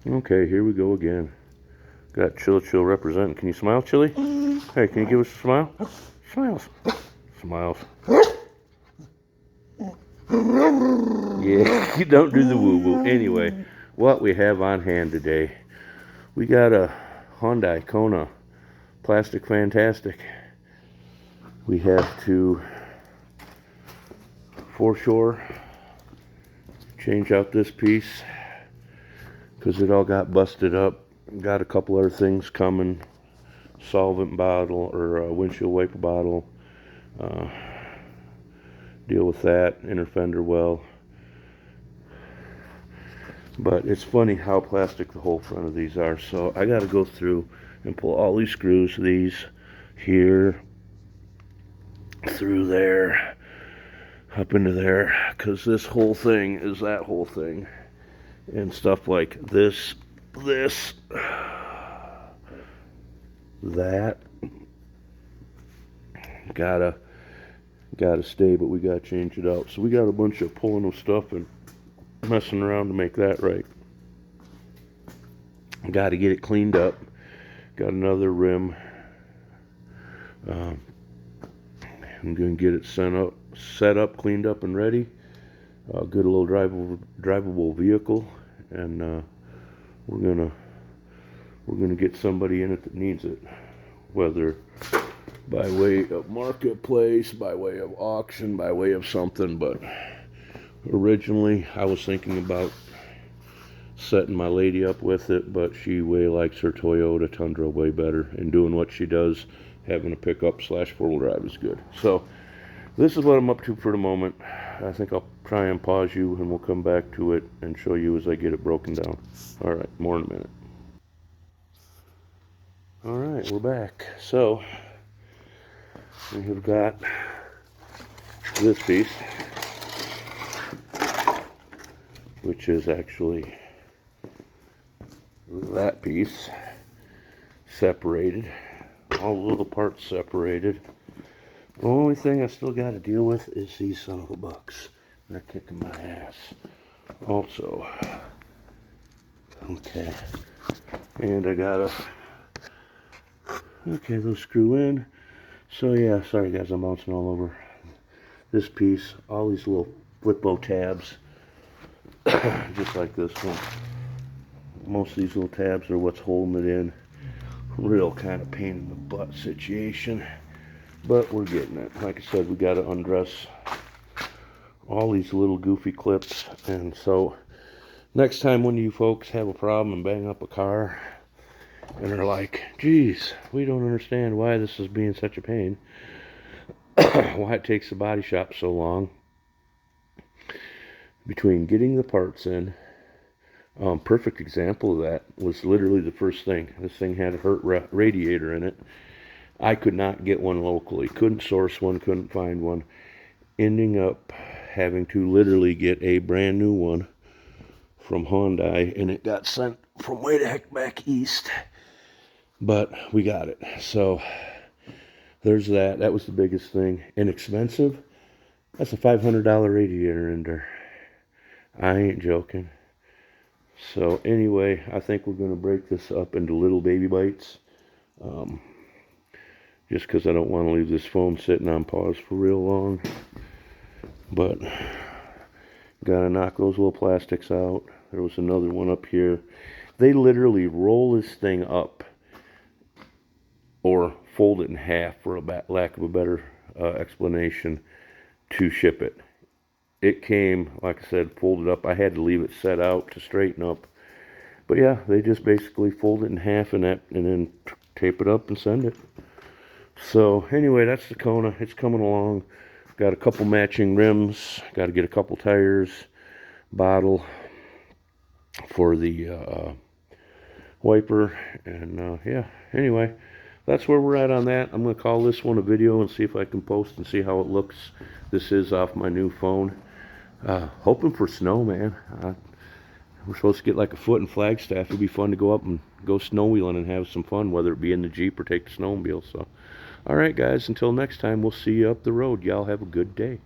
Okay, here we go again. Got Chill representing. Can you smile, Chili? Hey, can you give us a smile? Smiles. Smiles. Yeah, you don't do the woo-woo. Anyway, what we have on hand today. We got a Hyundai Kona Plastic Fantastic. We have to foreshore change out this piece because it all got busted up. Got a couple other things coming, solvent bottle or a windshield wiper bottle, deal with that, inner fender well. But it's funny how plastic the whole front of these are, so I got to go through and pull all these screws, these here, through there, up into there, because this whole thing is that whole thing, and stuff like this, that, gotta stay, but we gotta change it out. So we got a bunch of pulling of stuff and messing around to make that right. Got to get it cleaned up. Got another rim. I'm gonna get it set up, cleaned up, and ready. Good little drivable vehicle, and we're gonna get somebody in it that needs it, whether by way of marketplace, by way of auction, by way of something. But originally I was thinking about setting my lady up with it, but she way likes her Toyota Tundra way better, and doing what she does, having a pickup / four-wheel drive is good. So this is what I'm up to for the moment. I think I'll try and pause you and we'll come back to it and show you as I get it broken down. Alright, more in a minute. Alright, we're back. So we have got this piece, which is actually that piece, separated. All the little parts separated. The only thing I still got to deal with is these son of a bucks. They're kicking my ass. Also, okay, and I gotta, okay, those screw in. So yeah, sorry guys, I'm bouncing all over. This piece, all these little flip-o tabs, just like this one. Most of these little tabs are what's holding it in. Real kind of pain in the butt situation, but we're getting it. Like I said, we got to undress all these little goofy clips, and so next time when you folks have a problem and bang up a car and are like, geez, we don't understand why this is being such a pain, why it takes the body shop so long between getting the parts in. Perfect example of that was literally the first thing. This thing had a hurt radiator in it. I could not get one locally. Couldn't source one, couldn't find one. Ending up having to literally get a brand new one from Hyundai, and it got sent from way the heck back east. But we got it. So there's that. That was the biggest thing. Inexpensive. That's a $500 radiator in there. I ain't joking. So anyway, I think we're going to break this up into little baby bites. Just because I don't want to leave this phone sitting on pause for real long. But got to knock those little plastics out. There was another one up here. They literally roll this thing up or fold it in half, for a lack of a better explanation, to ship it. It came, like I said, folded up. I had to leave it set out to straighten up. But yeah, they just basically fold it in half and then tape it up and send it. So anyway, that's the Kona. It's coming along. Got a couple matching rims. Got to get a couple tires. Bottle for the wiper. And yeah, anyway, that's where we're at on that. I'm going to call this one a video and see if I can post and see how it looks. This is off my new phone. Hoping for snow, man. We're supposed to get like a foot in Flagstaff. It'd be fun to go up and go snow wheeling and have some fun, whether it be in the Jeep or take the snowmobile. So, all right, guys, until next time, we'll see you up the road. Y'all have a good day.